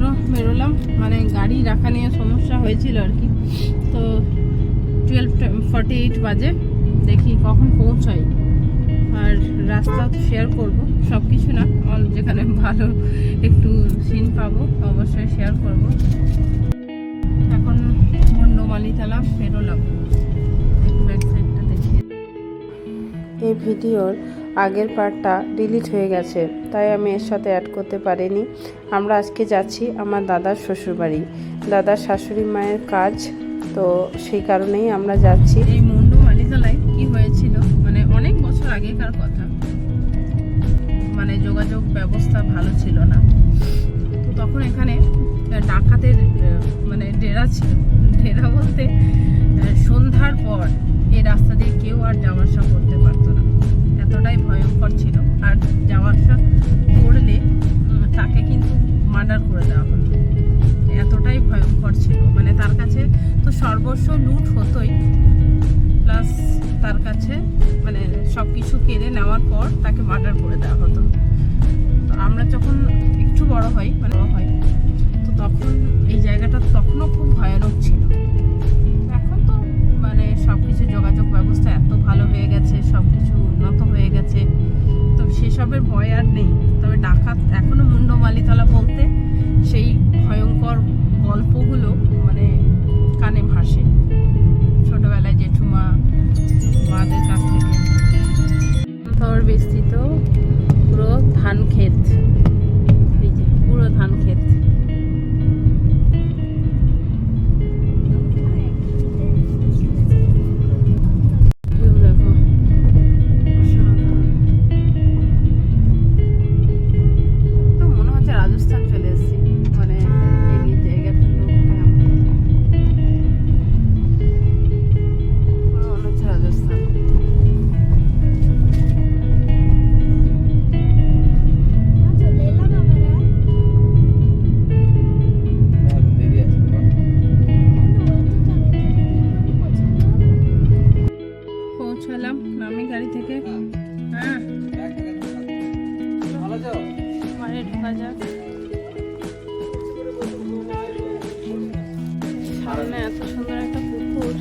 চলো বেরোলাম, মানে গাড়ি রাখা নিয়ে সমস্যা হয়েছিল আর কি। তো 12:48 বাজে, দেখি কখন পৌঁছাই। আর রাস্তা তো শেয়ার করবো, সব কিছু না, যেখানে ভালো একটু সিন পাবো অবশ্যই শেয়ার করব। এখন মন্ডমালিতলা বেরোলাম, ব্যাক সাইডটা দেখি। এই ভিডিওর আগের পার্টটা ডিলিট হয়ে গেছে, তাই আমি এর সাথে অ্যাড করতে পারিনি। আমরা আজকে যাচ্ছি আমার দাদার শ্বশুরবাড়ি, দাদার শাশুড়ি মায়ের কাজ, তো সেই কারণেই আমরা যাচ্ছি। এই মন্ডমালিতলায় কি হয়েছিল, মানে অনেক বছর আগেকার কথা, মানে যোগাযোগ ব্যবস্থা ভালো ছিল না। তো তখন এখানে ডাকাতের মানে ডেরা ছিল। ডেরা বলতে সন্ধ্যার পর এই রাস্তা দিয়ে কেউ আর যাওয়া আসা করতে পারতো না, এতটাই ভয়ঙ্কর ছিল। আর যাওয়া আসা করলে তাকে কিন্তু মার্ডার করে দেওয়া হতো, এতটাই ভয়ঙ্কর ছিল। মানে তার কাছে তো সর্বস্ব লুট হতোই, প্লাস তার কাছে মানে সব কিছু কেড়ে নেওয়ার পর তাকে মার্ডার করে দেওয়া হতো। তো আমরা যখন একটু বড় হই, মানে তো তখন এই জায়গাটা তখনও খুব ভয়ানক ছিল। এখন তো মানে সব কিছু যোগাযোগ ব্যবস্থা এত ভালো হয়ে গেছে, সব কিছু উন্নত হয়ে গেছে, তো সেসবের ভয় আর নেই। তবে ডাকাত এখনো মন্ডমালিতলা বলতে সেই ভয়ঙ্কর গল্পগুলো মানে কানে ভাসে ছোটবেলায় জেঠুমা মাদের কাছ থেকে। শহর বিস্তৃত পুরো ধান ক্ষেত, এই যে পুরো ধান ক্ষেত। রাজস্থান চলে এসেছি, মানে এই জায়গাটার লোকটা মনে হচ্ছে রাজস্থান। পৌঁছালাম নামি গাড়ি থেকে। হ্যাঁ ঘরে ঢোকা যাক। সামনে এত সুন্দর একটা পুকুর,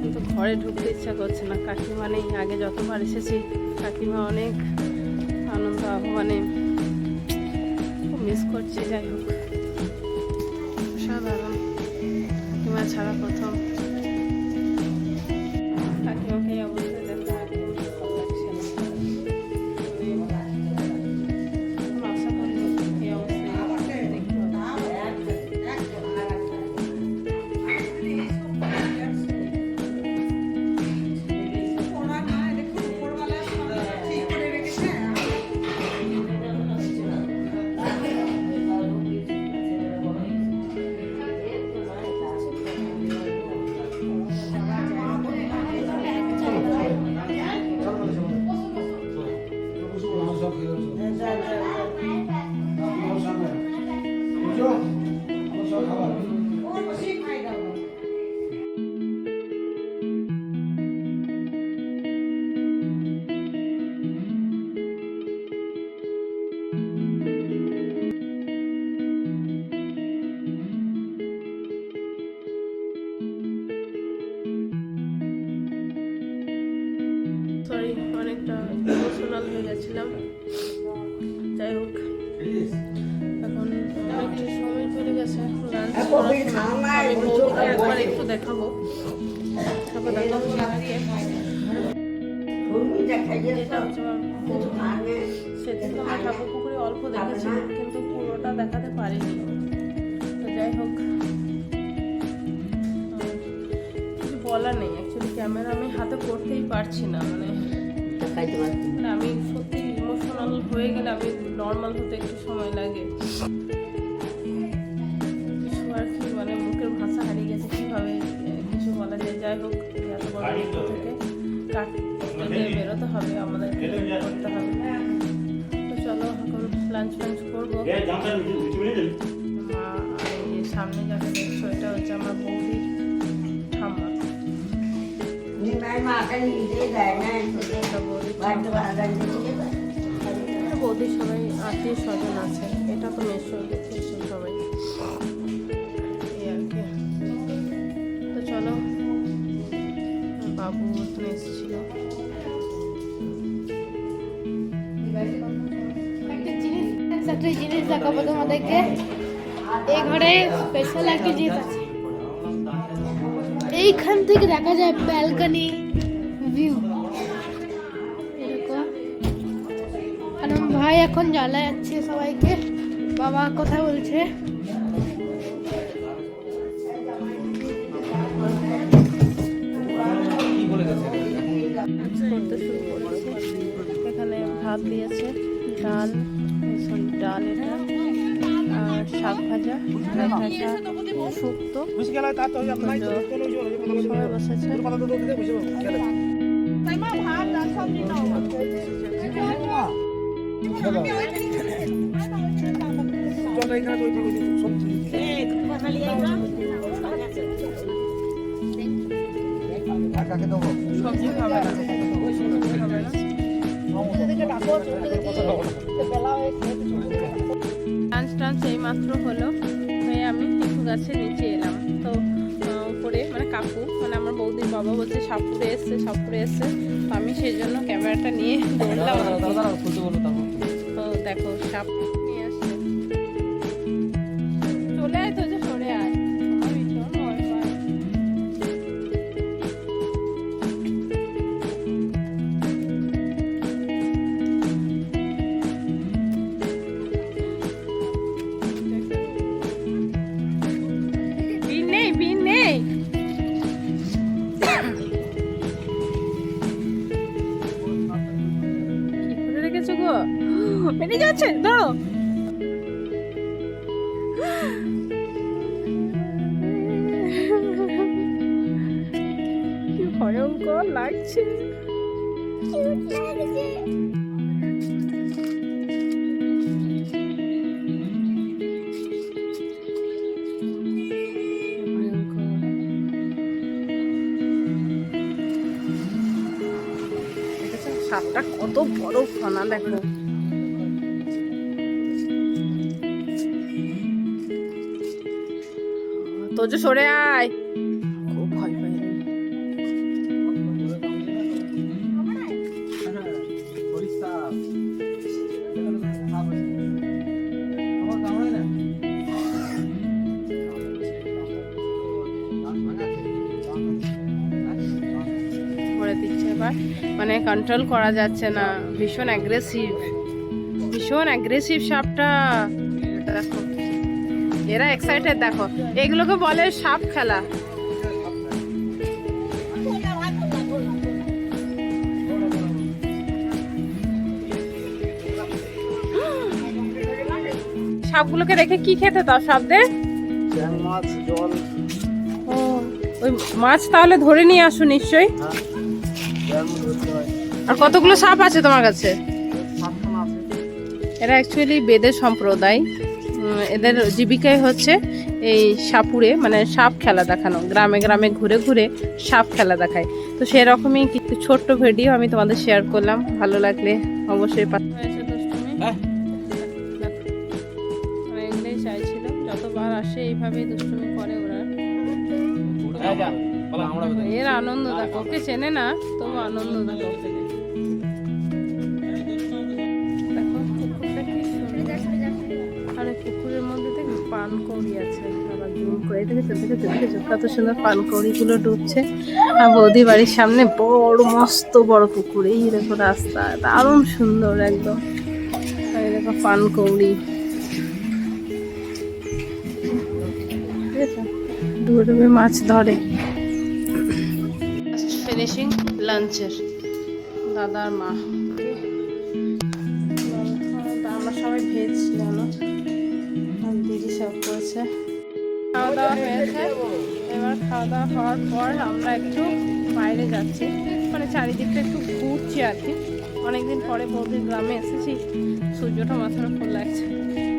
কিন্তু ঘরে ঢুকতে ইচ্ছা করছে না। কাকিমা নেই, আগে যতবার এসেছি কাকিমা অনেক আনন্দ আহ্বানে, খুব মিস করছি। যাই হোক, সাধারণ কাকিমা ছাড়া প্রথম। কাকিমাকে এই অবস্থায় দেখা অনেকটা ইমোশনাল হয়ে গেছিলাম। যাই হোক, এখন অনেকটা সময় চলে গেছে, একবার একটু দেখাবো, তারপর দেখাবো। এটা হচ্ছে সেদিন তো আমরা ঠাকুর পুকুরে অল্প দেখেছি, কিন্তু পুরোটা দেখাতে পারিনি। তো যাই হোক, কিছু বলার নেই। অ্যাকচুয়ালি ক্যামেরা আমি হাতে করতেই পারছি না, মানে আমি সত্যি ইমোশনাল হয়ে গেলে আমি নর্মাল হতে একটু সময় লাগে। কিছু আর কি, মানে মুখের ভাষা হারিয়ে গেছে, কীভাবে কিছু বলা যায়। যাই হোক, এত বড় দিক থেকে কাটতে বেরোতে হবে, আমাদের করতে হবে। তো চলো এখন লাঞ্চ করবো। মা এই সামনে যাকে দেখছো, এটা হচ্ছে আমার বৌদির ঠাম্মা। বৌদির সবাই আত্মীয় স্বজন আছে, এটা তো মেশো সবাই। একটি জিনিস দেখাবো তোমাদেরকে। এই ঘরে স্পেশাল একটা জিনিস আছে, এইখান থেকে দেখা যায় ব্যালকনি ভিউ এরকম। আর আমার ভাই এখন জ্বালা যাচ্ছে সবাইকে, বাবা কথা বলছে। এখানে ভাত দিয়েছে, ডাল, ডাল এটা, আর শাক ভাজা, শুক্তো, সবাই বসেছে। সবজি খাবে না, লাঞ্চ টাঞ্চ এই মাত্র হলো, হয়ে আমি একটু গাছের নিচে এলাম। তো উপরে মানে কাকু, মানে আমার বৌদির বাবা বলছে সাপুরে এসছে, সাপুরে এসছে। তো আমি সেই জন্য ক্যামেরাটা নিয়ে দৌড়লাম। তো দেখো সাপ নিয়ে আসছে, চলে আয়, তো যে সরে আয়। বেরিয়ে যাচ্ছে, দাঁড়ো। কি ভয়ঙ্কর লাগছে। সাপটা কত বড় ফনা দেখো। তো যে সরে আয়, খুব ভয় পাই। করে দিচ্ছে এবার, মানে কন্ট্রোল করা যাচ্ছে না, ভীষণ অ্যাগ্রেসিভ সাপটা। দেখো এরা এক্সাইটেড, দেখো এগুলোকে বলে সাপ খেলা। সাপগুলোকে রেখে কি খেতে দাও সাপদের? ওই মাছ তাহলে ধরে নিয়ে আসো নিশ্চয়ই। আর কতগুলো সাপ আছে তোমার কাছে? এরা অ্যাকচুয়ালি বেদে সম্প্রদায়, এদের জীবিকাই হচ্ছে এই সাপুরে, মানে সাপ খেলা দেখানো, গ্রামে গ্রামে ঘুরে ঘুরে সাপ খেলা দেখায়। তো সেরকমই কিছু ছোট্ট ভিডিও আমি তোমাদের শেয়ার করলাম, ভালো লাগলে অবশ্যই। এগুলোই চাইছিলাম, যতবার আসে এইভাবেই দুষ্টুমি করে ওরা। এর আনন্দ দেখো, ওকে চেনে না তবু আনন্দ দেখো। পুকুরের মধ্যে দেখো পানকৌড়ি আছে, আবার জুম করে দেখেছো কত সুন্দর পানকৌড়িগুলো ডুবছে। আর বৌদি বাড়ির সামনে বড় মস্ত বড় পুকুর, এই দেখো রাস্তা দারুণ সুন্দর একদম। এই দেখো পানকৌড়ি, ডুবে ডুবে মাছ ধরে। ফিনিশিং লাঞ্চের দাদার মা, আমরা সবাই ভেজ জানো, দিদি সব করেছে। খাওয়া দাওয়া হয়েছে, এবার খাওয়া দাওয়া হওয়ার পর আমরা একটু বাইরে যাচ্ছি, মানে চারিদিকটা একটু ঘুরছি আর কি। অনেকদিন পরে বৌদির গ্রামে এসেছি, সূর্যটা মাথার উপর লাগছে।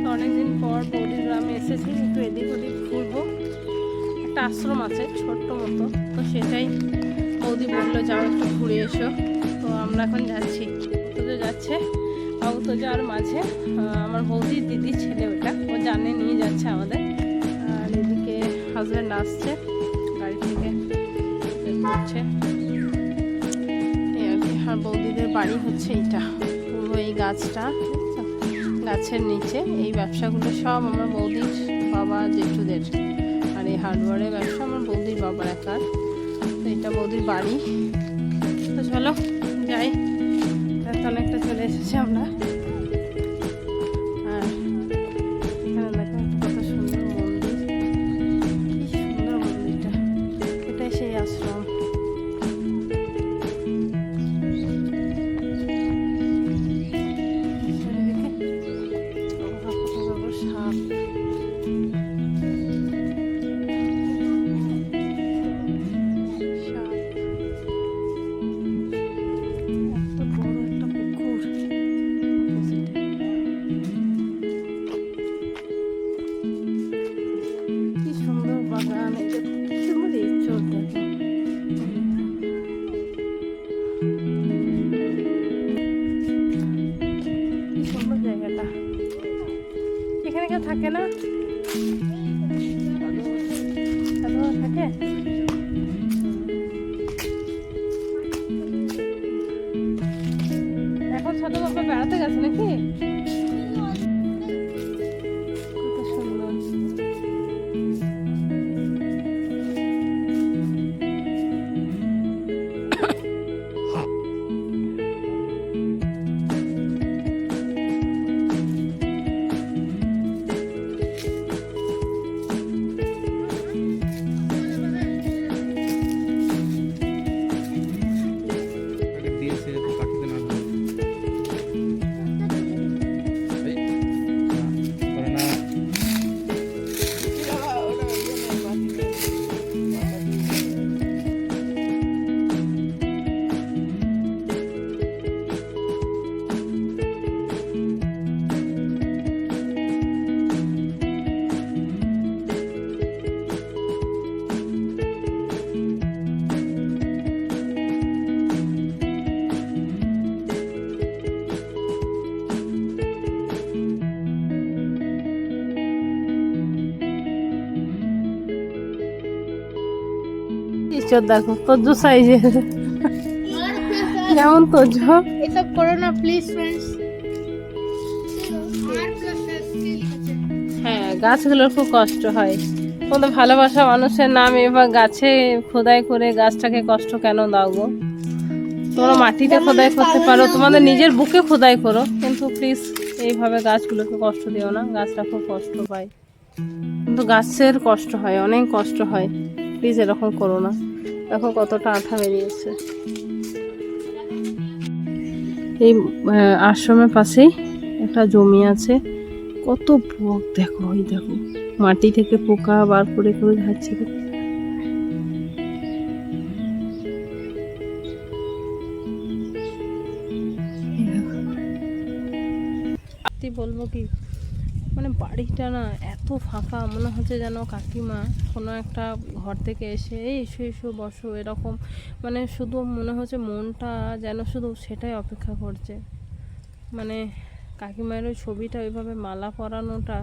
তো অনেকদিন পর বৌদির গ্রামে এসেছি, একটু এদিক ওদিক ঘুরবো। একটা আশ্রম আছে ছোট্ট মতো, তো সেটাই বৌদি বললো যাও একটু ঘুরে এসো। তো আমরা এখন যাচ্ছি, পুজো যাচ্ছে পুজো, আর মাঝে আমার বৌদির দিদির ছেলে, ওটা ও জানে নিয়ে যাচ্ছে আমাদের। আর এদিকে হাজব্যান্ড আসছে গাড়ি থেকে, হচ্ছে আর কি। আর বৌদিদের বাড়ি হচ্ছে এইটা, পুরো এই গাছটা গাছের নিচে। এই ব্যবসাগুলো সব আমার বৌদির বাবা জেঠুদের, আর এই হার্ডওয়্যারের ব্যবসা আমার বৌদির বাবার একার। তো এটা বৌদির বাড়ি। তো চলো যাই, রাত অনেকটা চলে এসেছি আমরা। আর এখানে দেখো একটা কত সুন্দর মন্দির, কি সুন্দর মন্দিরটা। এটাই সেই আশ্রম। এখানে কেউ থাকে না, থাকে। এখন ছোট বাবা বেড়াতে গেছে নাকি? কত সুন্দর। ইচ্ছর দেখো তোজো সাইজে, কেমন তোজো। এসব করো না প্লিজ ফ্রেন্ডস। হ্যাঁ, গাছগুলোর খুব কষ্ট হয়। তোমাদের ভালোবাসা মানুষের নাম এবার গাছে খোদাই করে গাছটাকে কষ্ট কেন দাও গো? তোমরা মাটিতে খোদাই করতে পারো, তোমাদের নিজের বুকে খোদাই করো, কিন্তু প্লিজ এইভাবে গাছগুলোকে কষ্ট দিও না। গাছটা খুব কষ্ট পায়, কিন্তু গাছের কষ্ট হয়, অনেক কষ্ট হয়। প্লিজ এরকম করো না। দেখো কতটা আঠা বেরিয়েছে। এই আশ্রমের পাশেই একটা জমি আছে, কত বক দেখো, ওই দেখো মাটি থেকে পোকা বার করে করে যাচ্ছে। বলবো কি, মানে বাড়িটা না এত ফাঁকা, মনে হচ্ছে যেন কাকিমা কোনো একটা ঘর থেকে এসে এই এসো এসো বসো এরকম, মানে শুধু মনে হচ্ছে মনটা যেন শুধু সেটাই অপেক্ষা করছে। মানে কাকিমার ওই ছবিটা ওইভাবে মালা পরানোটা,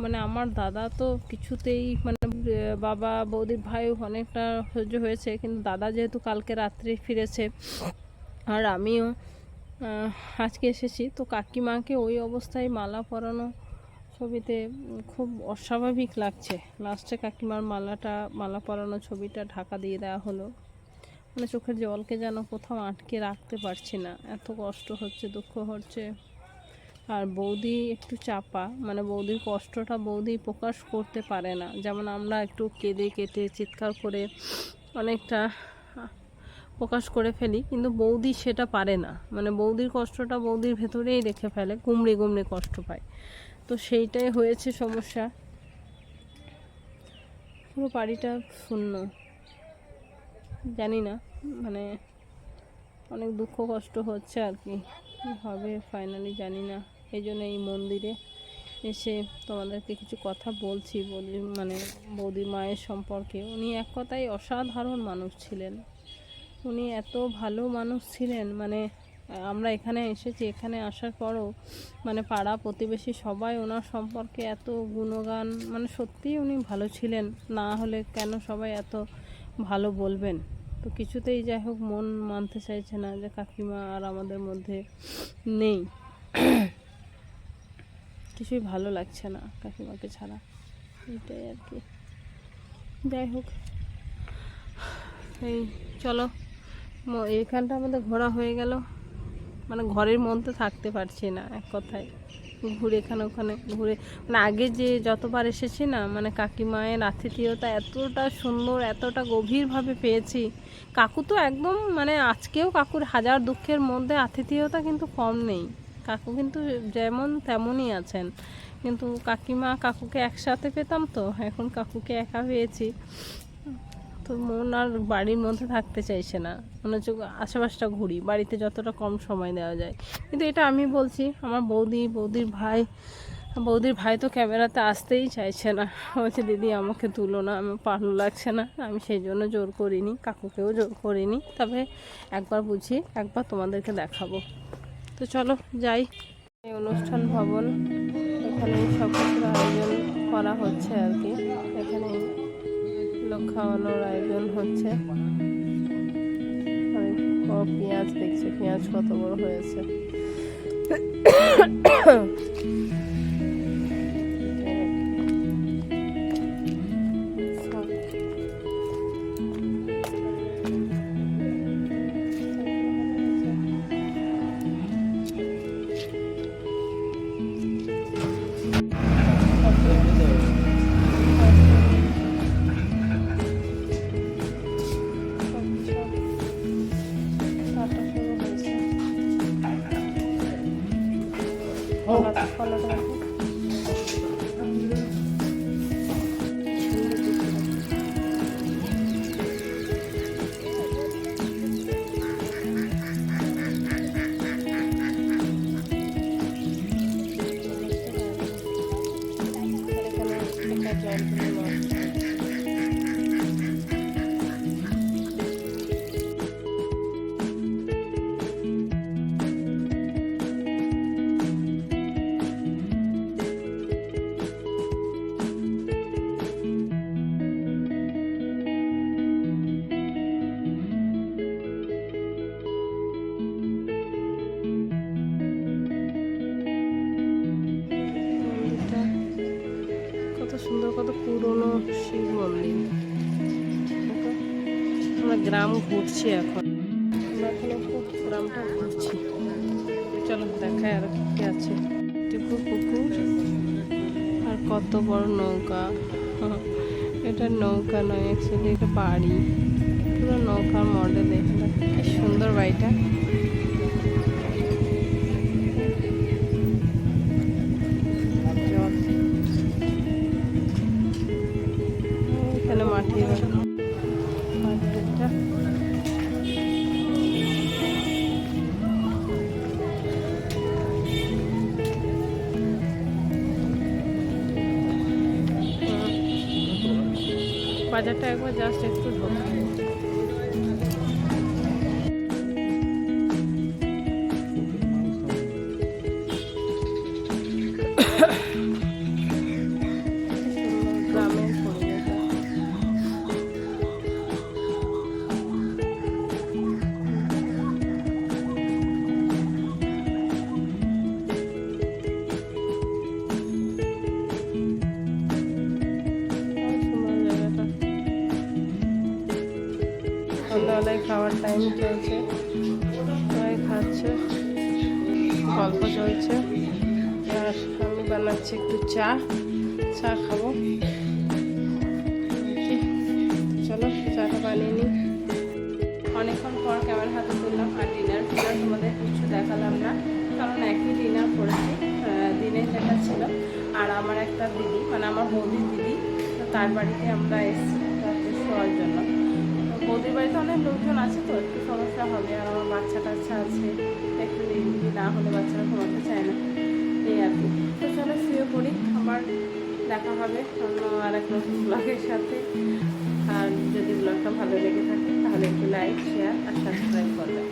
মানে আমার দাদা তো কিছুতেই, মানে বাবা বৌদির ভাই অনেকটা সহ্য হয়েছে, কিন্তু দাদা যেহেতু কালকে রাত্রে ফিরেছে আর আমিও আজকে এসেছি, তো কাকিমাকে ওই অবস্থায় মালা পরানো ছবিতে খুব অস্বাভাবিক লাগছে। লাস্টে কাকিমার মালা পরানো ছবিটা ঢাকা দিয়ে দেওয়া হলো, মানে চোখের জলকে যেন কোথাও আটকে রাখতে পারছি না, এত কষ্ট হচ্ছে, দুঃখ হচ্ছে। আর বৌদি একটু চাপা, মানে বৌদির কষ্টটা বৌদি প্রকাশ করতে পারে না। যেমন আমরা একটু কেঁদে কেটে চিৎকার করে অনেকটা প্রকাশ করে ফেলি, কিন্তু বৌদি সেটা পারে না। মানে বৌদির কষ্টটা বৌদির ভেতরেই রেখে ফেলে, গুমড়ে গুমড়ে কষ্ট পায়। তো সেইটাই হয়েছে সমস্যা। পুরো বাড়িটা শূন্য, জানি না, মানে অনেক দুঃখ কষ্ট হচ্ছে আর কি, কী হবে ফাইনালি জানি না। এই জন্য এই মন্দিরে এসে তোমাদেরকে কিছু কথা বলছি, মানে বৌদির মায়ের সম্পর্কে। উনি এক কথায় অসাধারণ মানুষ ছিলেন, উনি এত ভালো মানুষ ছিলেন। মানে আমরা এখানে এসেছি, এখানে আসার পরও মানে পাড়া প্রতিবেশী সবাই ওনার সম্পর্কে এত গুণগান, মানে সত্যিই উনি ভালো ছিলেন, না হলে কেন সবাই এত ভালো বলবেন। তো কিছুতেই যাই হোক মন মানতে চাইছে না যে কাকিমা আর আমাদের মধ্যে নেই। কিছুই ভালো লাগছে না কাকিমাকে ছাড়া, এটাই আর কি। যাই হোক, এই চলো, এইখানটা আমাদের ঘোরা হয়ে গেল। মানে ঘরের মধ্যে থাকতে পারছি না, এক কথায় ঘুরে এখানে ওখানে ঘুরে। মানে আগে যে যতবার এসেছি না, মানে কাকিমায়ের আতিথেয়তা এতটা সুন্দর, এতটা গভীরভাবে পেয়েছি। কাকু তো একদম মানে আজকেও কাকুর হাজার দুঃখের মধ্যে আতিথেয়তা কিন্তু কম নেই। কাকু কিন্তু যেমন তেমনই আছেন, কিন্তু কাকিমা কাকুকে একসাথে পেতাম, তো এখন কাকুকে একা পেয়েছি, তো মন আর বাড়ির মধ্যে থাকতে চাইছে না। মনে হচ্ছে আশেপাশটা ঘুরি, বাড়িতে যতটা কম সময় দেওয়া যায়। কিন্তু এটা আমি বলছি, আমার বৌদির ভাই তো ক্যামেরাতে আসতেই চাইছে না, বলছে দিদি আমাকে তুলো না, আমার ভালো লাগছে না। আমি সেই জন্য জোর করিনি, কাকুকেও জোর করিনি, তবে একবার বুঝি, একবার তোমাদেরকে দেখাবো। তো চলো যাই। এই অনুষ্ঠান ভবন, এখানে সব কিছুর আয়োজন করা হচ্ছে আর কি। এখানে লোক খাওয়ানোর আয়োজন হচ্ছে। পেঁয়াজ দেখছে, পেঁয়াজ কত বড় হয়েছে। সুন্দর, কত পুরনো শিব মন্দির। আমরা গ্রাম ঘুরছি এখন, আমরা এখন একটু গ্রামটা ঘুরছি। চলো দেখায় আর কি আছে। টিপু পুকুর আর কত বড় নৌকা। এটা নৌকা নয়, অ্যাকচুয়ালি এটা বাড়ি, পুরো নৌকার মডেলে। কি সুন্দর বাড়িটা। মাটির মাটিটা বাজারটা একবার জাস্ট একটু ঢোকা। সন্ধ্যাবেলায় খাওয়ার টাইম চলছে, সবাই খাচ্ছে, গল্প চলছে, আর আমি বানাচ্ছি একটু চা খাবো। চলো চাটা বানিয়ে নিই। অনেকক্ষণ পর ক্যামেরা হাতে তুললাম, আর ডিনার তোমাদের কিছু দেখালাম না, কারণ একই ডিনার করেছি, দিনে দেখাচ্ছিল। আর আমার একটা দিদি, মানে আমার বৌদির দিদি, তার বাড়িতে আমরা এসেছি রাত্রে শোয়ার জন্য। বৌদির বাড়িতে অনেক লোকজন আছে, তো একটু সমস্যা হবে, আর আমার বাচ্চা টাচ্চা আছে, একটু নিরিবিলি না হলে বাচ্চারা ঘুমাতে চায় না, এই আর কি। তো চলো শুয়ে পড়ি, আবার দেখা হবে অন্য আর এক নতুন ব্লগের সাথে। আর যদি ব্লগটা ভালো লেগে থাকে তাহলে একটু লাইক, শেয়ার আর সাবস্ক্রাইব করবেন।